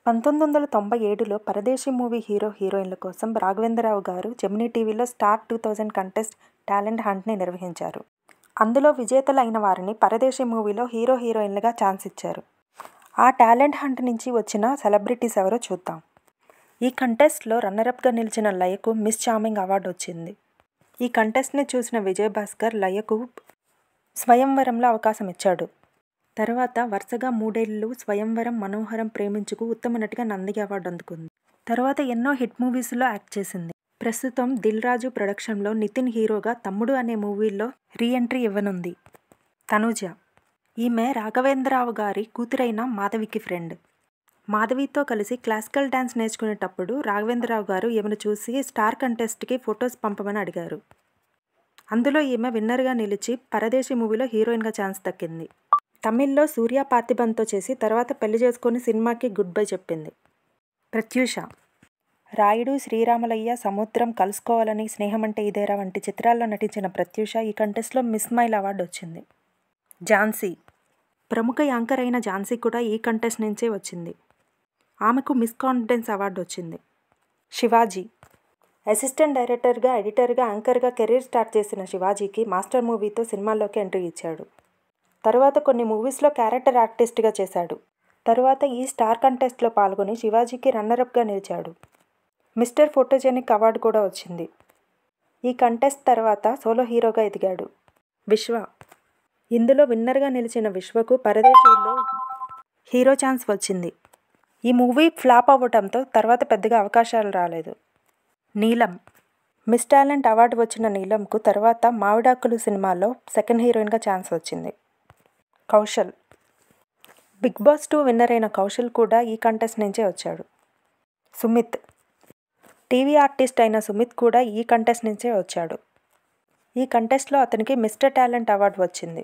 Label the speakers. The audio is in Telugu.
Speaker 1: 1997లో 'పరదేశి' మూవీ హీరో, హీరోయిన్ల కోసం రాఘవేంద్రరావు గారు జెమినీ టీవీలో స్టార్ 2000 కంటెస్ట్ టాలెంట్ హంట్‌ని నిర్వహించారు. అందులో విజేతలు అయిన వారిని 'పరదేశి' మూవీలో హీరో, హీరోయిన్లుగా ఛాన్స్ ఇచ్చారు. ఆ టాలెంట్ హంట్ నుంచి వచ్చిన సెలబ్రిటీస్ ఎవరో చూద్దాం. ఈ కంటెస్ట్లో రన్నరప్గా నిలిచిన లయకు మిస్ చార్మింగ్ అవార్డు వచ్చింది. ఈ కంటెస్ట్ని చూసిన విజయభాస్కర్ లయకు స్వయంవరంలో అవకాశం ఇచ్చాడు. తర్వాత వరుసగా 3 ఏళ్లు స్వయంవరం, మనోహరం, ప్రేమించుకు ఉత్తమ నటిగా నంది అవార్డు అందుకుంది. తర్వాత ఎన్నో హిట్ మూవీస్లో యాక్ట్ చేసింది. ప్రస్తుతం దిల్ రాజు ప్రొడక్షన్లో నితిన్ హీరోగా తమ్ముడు అనే మూవీలో రీ ఎంట్రీ ఇవ్వనుంది. తనూజ. ఈమె రాఘవేంద్రరావు గారి కూతురైన మాధవికి ఫ్రెండ్. మాధవితో కలిసి క్లాసికల్ డ్యాన్స్ నేర్చుకునేటప్పుడు రాఘవేంద్రరావు గారు ఈమెను చూసి స్టార్ కంటెస్ట్కి ఫొటోస్ పంపమని అడిగారు. అందులో ఈమె విన్నర్గా నిలిచి 'పరదేశి' మూవీలో హీరోయిన్గా ఛాన్స్ దక్కింది. తమిళ్లో సూర్య పార్థిబన్తో చేసి తర్వాత పెళ్లి చేసుకుని సినిమాకి గుడ్ బై చెప్పింది. ప్రత్యూష. రాయుడు, శ్రీరామలయ్య, సముద్రం, కలుసుకోవాలని, స్నేహమంటే ఇదేరా వంటి చిత్రాల్లో నటించిన ప్రత్యూష ఈ కంటెస్ట్లో మిస్ మైల్ అవార్డు వచ్చింది. ఝాన్సీ. ప్రముఖ యాంకర్ అయిన ఝాన్సీ కూడా ఈ కంటెస్ట్ నుంచే వచ్చింది. ఆమెకు మిస్ కాన్ఫిడెన్స్ అవార్డు వచ్చింది. శివాజీ. అసిస్టెంట్ డైరెక్టర్గా, ఎడిటర్గా, యాంకర్గా కెరీర్ స్టార్ట్ చేసిన శివాజీకి మాస్టర్ మూవీతో సినిమాల్లోకి ఎంట్రీ ఇచ్చాడు. తర్వాత కొన్ని మూవీస్లో క్యారెక్టర్ ఆర్టిస్ట్గా చేశాడు. తర్వాత ఈ స్టార్ కంటెస్ట్లో పాల్గొని శివాజీకి రన్నరప్గా నిలిచాడు. మిస్టర్ ఫోటోజెనిక్ అవార్డు కూడా వచ్చింది. ఈ కంటెస్ట్ తర్వాత సోలో హీరోగా ఎదిగాడు. విశ్వ. ఇందులో విన్నర్గా నిలిచిన విశ్వకు 'పరదేశి'లో హీరో ఛాన్స్ వచ్చింది. ఈ మూవీ ఫ్లాప్ అవ్వడంతో తర్వాత పెద్దగా అవకాశాలు రాలేదు. నీలం. మిస్ టాలెంట్ అవార్డు వచ్చిన నీలంకు తర్వాత 'మావిడాకులు' సినిమాలో సెకండ్ హీరోయిన్గా ఛాన్స్ వచ్చింది. కౌశల్. బిగ్ బాస్ 2 విన్నర్ అయిన కౌశల్ కూడా ఈ కంటెస్ట్ నుంచే వచ్చాడు. సుమిత్. టీవీ ఆర్టిస్ట్ అయిన సుమిత్ కూడా ఈ కంటెస్ట్ నుంచే వచ్చాడు. ఈ కంటెస్ట్లో అతనికి మిస్టర్ టాలెంట్ అవార్డు వచ్చింది.